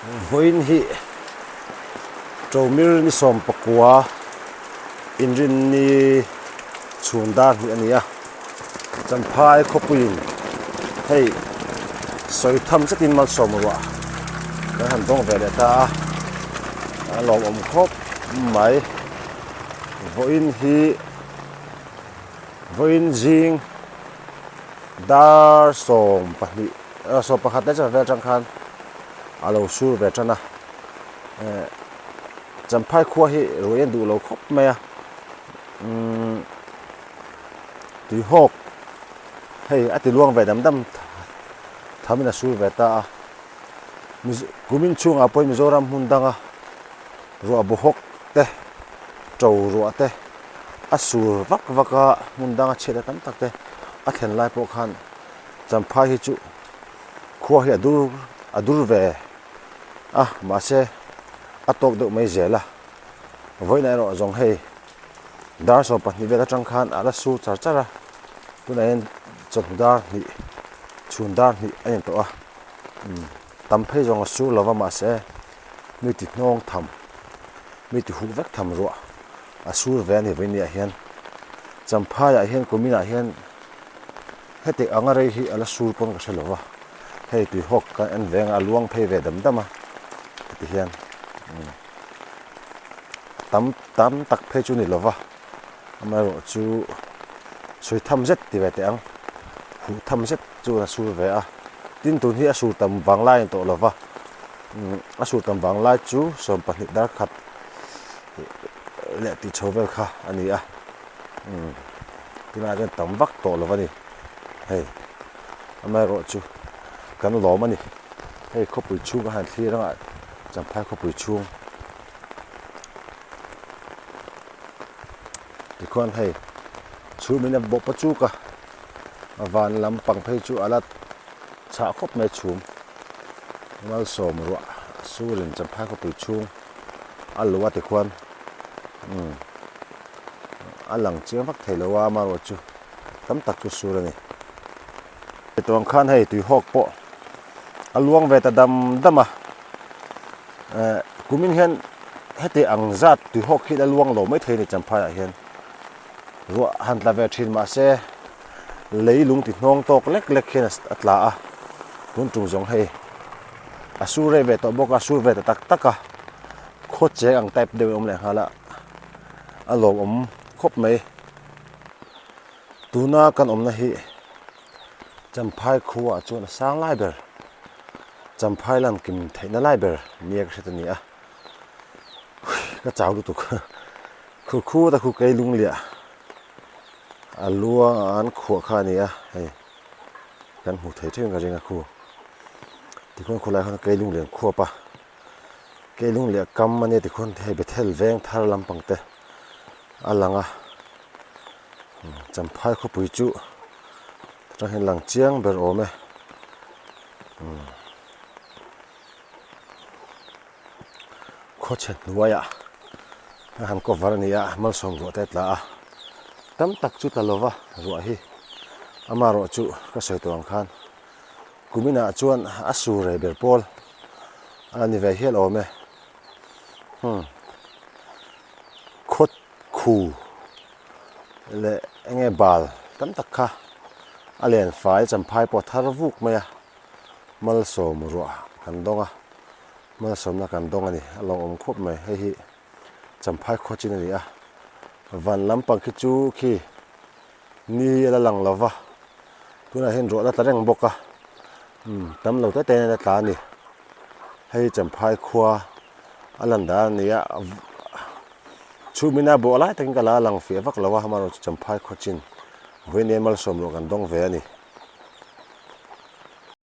voin hi tromil ni som pakua inrin ni chundar ni ania champhai khopuin hei soi tham chakin mal som wa kan han dong ve ta lom om khop mai voin hi voin jing dar som pahni so pakhat cha ve chang khan alo sur ve chana champhai khua hi royen du lo khop me tui hok hei ati luang ve dam dam thamina sur ve ta kumin chung apoi mizoram hundanga ro bu hok te trâu ro te asur vak vaka hundanga cheda tam tak te a thlen lai po khan champhai hi chu khua hi adur ve ma se atok do mai zela voina ro jong hei dar so pahni vela tang khan ala su char chara tunain chondar ni chundar ni ain to a tam phei jong su lova ma se mi ti nong tham mi ti hu vek tham ro asur ve ni ve ni a hian champhai a hian kumina hian hete angare hi ala sur pon ka selova hei tu hok ka en veng a luang phei ve dam dama ti hian tam tak phei chu ni lova amaro chu soi tham zet ti ve te ang hu tham zet chu na sur ve a tin tun hi asur tam wang lai to lova asur tam wang lai chu som pahnih dar khat le ti chovel kha ani a tina gen tam vak to lova ni hei amaro chu kan lo mani hei khopui chu ka han thli ranga champhai khopui chu ti khon hei chu mina bo pa chu ka awan lam pang phei chu alat cha khop me chum mal som ro surin champhai khopui chu alwa ti khon alang chiang vak theilowa ma ro chu tam tak chu surani tong khan hei tui hok po aluang ve ta dam dama kumin hian hete angjat tui hok hi aluang lo mai theini champhai a hian ro han la ve thin ma se leilung ti hnong tok lek lek hian atla a tun tung jong hei asure ve to boka sur ve ta tak taka kho che ang type de om le hala alom om khop mai tuna kan om na hi champhai khua chuna sang lai ber champhai lam kim theina lai ber niak hretani a ka chaw du tuk khu ta khu kai lung lia alua an khua kha ni a hei kan hu thei theng ka ringa khu ti kon khulai khan kai lung len khua pa kai lung lia kam mane ti kon thei bethel veng thar lam pangte alanga champhai kho pui chu tra hen lang chiang ber ome kho chet nuaya han ko varania mal som ro te tla a tam tak chu talova ro hi amaro chu ka soi tong khan kumina chuan asure ber pol ani ve hial ome khot khu le enge bal tam tak kha alen fai champhai po thar vuk maya mal som ro kan donga mal som na kan donga ni along om khop mai hei hi champhai khochin ri a van lampang khi chu khi ni ala lang lova tuna hen ro la tareng boka tam lo te te na tla ni hei champhai khua alanda ni a chu mina bo lai takin kala lang fi vak lawa hamaro champhai khochin voine mal som ro kan dong ve ani